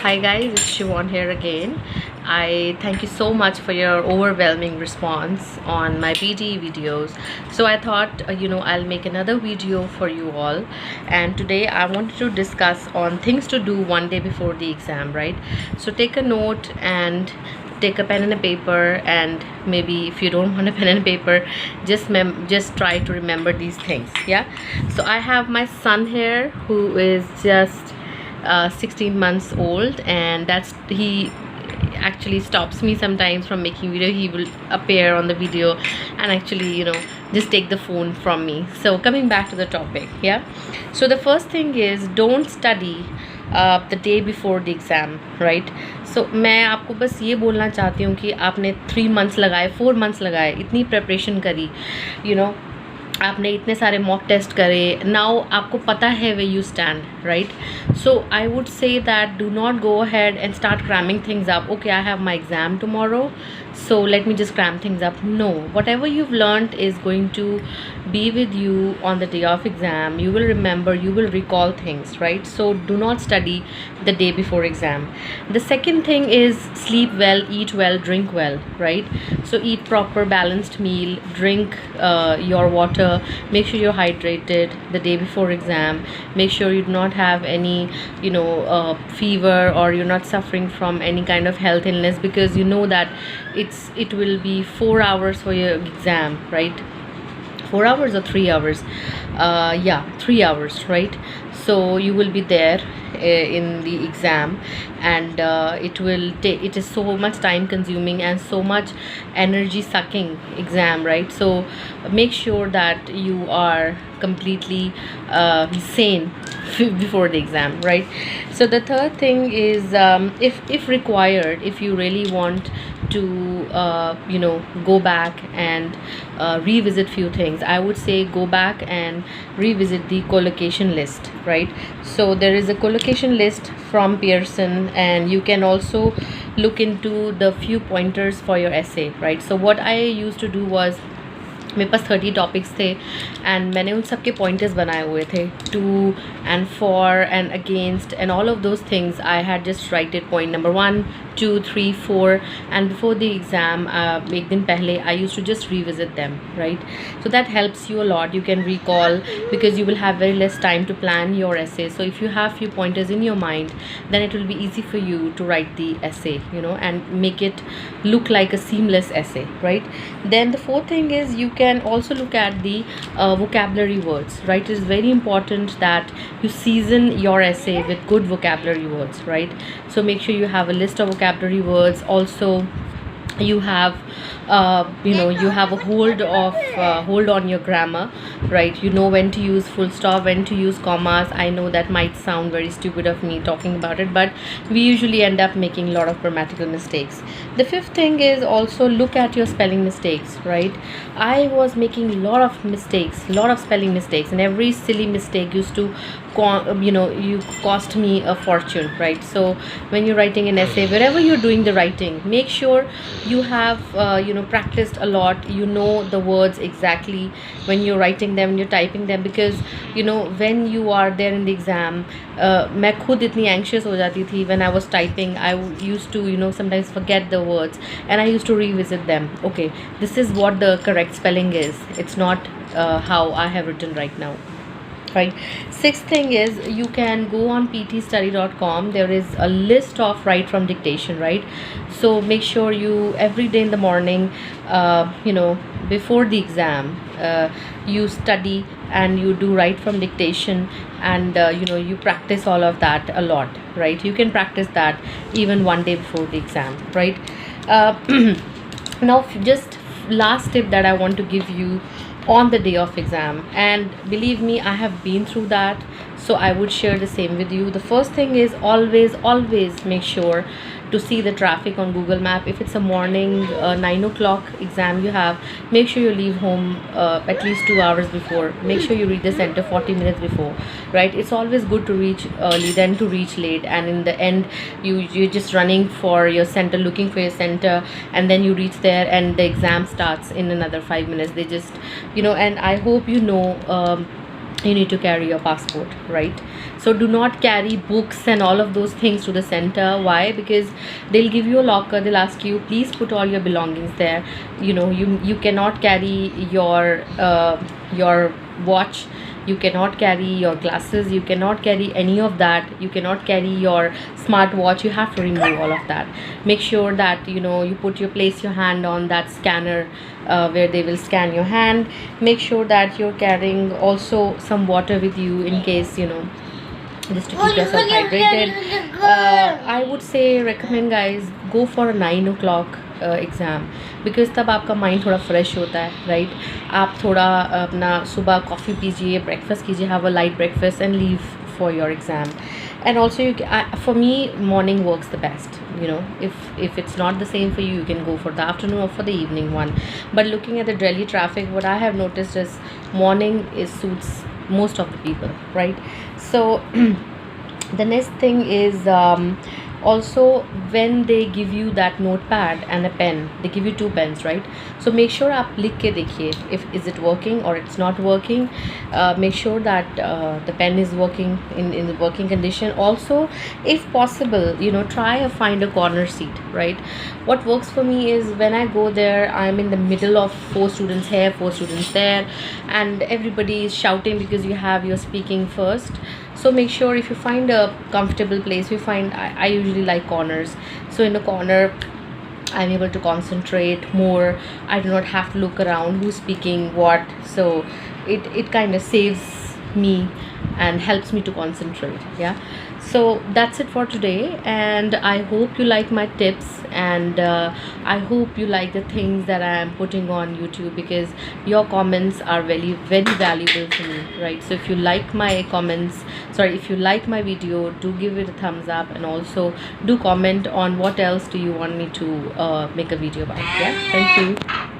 Hi guys, it's Siobhan here again. I thank you so much for your overwhelming response on my PT videos. So I thought, I'll make another video for you all. And today I wanted to discuss on things to do one day before the exam, right? So take a note and take a pen and a paper, and maybe if you don't want a pen and paper, just try to remember these things. Yeah. So I have my son here who is just 16 months old, and he actually stops me sometimes from making video. He will appear on the video and actually just take the phone from me. So coming back to the topic, yeah, so the first thing is don't study the day before the exam, right? So मैं आपको बस ये बोलना चाहती हूँ कि आपने 3 months लगाए, 4 months लगाए, इतनी प्रेपरेशन करी, आपने इतने सारे मॉक टेस्ट करे, नाउ आपको पता है way you stand, right? So I would say that do not go ahead and start cramming things up. Okay, I have my exam tomorrow, so let me just cram things up. No, whatever you've learned is going to be with you on the day of exam. You will remember, you will recall things, right? So do not study the day before exam. The second thing is sleep well, eat well, drink well, right? So eat proper balanced meal, drink your water, make sure you're hydrated the day before exam. Make sure you do not have any fever, or you're not suffering from any kind of health illness, because you know that it will be 4 hours for your exam, right? 4 hours or 3 hours? 3 hours, right? So you will be there in the exam, and it is so much time consuming and so much energy sucking exam, right? So make sure that you are completely sane before the exam, right? So the third thing is, if required, if you really want to go back and revisit few things, I would say go back and revisit the collocation list, right? So there is a collocation list from Pearson, and you can also look into the few pointers for your essay, right? So what I used to do was, मेरे पास 30 topics थे, and मैंने उन सब के pointers बनाए हुए थे, to and for and against and all of those things. I had just write it point number 1, 2, 3, 4, and before the exam एक दिन पहले I use to just revisit them, right? So that helps you a lot. You can recall, because you will have very less time to plan your essay. So if you have few pointers in your mind, then it will be easy for you to write the essay, and make it look like a seamless essay, right? Then the fourth thing is, you can also look at the vocabulary words, right? It is very important that you season your essay with good vocabulary words, right? So make sure you have a list of vocabulary words. Also, you have you have a hold on your grammar, right? You know when to use full stop, when to use commas. I know that might sound very stupid of me talking about it, but we usually end up making a lot of grammatical mistakes. The fifth thing is, also look at your spelling mistakes, right? I was making a lot of mistakes, lot of spelling mistakes, and every silly mistake used to you cost me a fortune, right? So when you're writing an essay, wherever you're doing the writing, make sure you have practiced a lot. You know the words exactly when you're writing them, you're typing them, because when you are there in the exam, मैं खुद इतनी anxious हो जाती थी when I was typing. I used to sometimes forget the words, and I used to revisit them. Okay, this is what the correct spelling is. It's not how I have written right now, right? Sixth thing is, you can go on ptstudy.com. there is a list of write from dictation, right? So make sure you every day in the morning, before the exam, you study and you do write from dictation, and you practice all of that a lot, right? You can practice that even one day before the exam, right? Now just last tip that I want to give you on the day of exam, and believe me, I have been through that, so I would share the same with you. The first thing is, always make sure to see the traffic on Google Map. If it's a morning 9 o'clock exam you have, make sure you leave home at least 2 hours before. Make sure you reach the center 40 minutes before, right? It's always good to reach early than to reach late, and in the end you're just running for your center, looking for your center, and then you reach there and the exam starts in another 5 minutes. They just and I hope you need to carry your passport, right? So do not carry books and all of those things to the center. Why? Because they'll give you a locker, they'll ask you please put all your belongings there. You know, you cannot carry your watch, you cannot carry your glasses, you cannot carry any of that, you cannot carry your smartwatch. You have to remove all of that. Make sure that you know you place your hand on that scanner where they will scan your hand. Make sure that you're carrying also some water with you in case, you know, just to keep yourself hydrated. I would say recommend guys go for a 9 o'clock exam, because तब आपका mind थोड़ा fresh होता है, right? आप थोड़ा अपना सुबह coffee पीजिए, ब्रेकफास्ट कीजिए, have a light breakfast and leave for your exam. And also for me morning works the best, you know. If it's not the same for you, you can go for the afternoon or for the evening one. But looking at the Delhi traffic, what I have noticed is morning suits most of the people, right? So the next thing is also when they give you that notepad and a pen, they give you 2 pens, right? So make sure आप लिख के देखिए if is it working or it's not working. Make sure that the pen is working in the working condition. Also, if possible, you know, try to find a corner seat, right? What works for me is when I go there, I'm in the middle of 4 students here, 4 students there, and everybody is shouting because you're speaking first. So make sure if you find a comfortable place, I usually like corners. So in a corner I'm able to concentrate more. I do not have to look around who's speaking what. So it kind of saves me and helps me to concentrate. Yeah, so that's it for today, and I hope you like my tips, and I hope you like the things that I am putting on YouTube, because your comments are very very valuable to me, right? So if you like my comments, if you like my video, do give it a thumbs up, and also do comment on what else do you want me to make a video about. Yeah, thank you.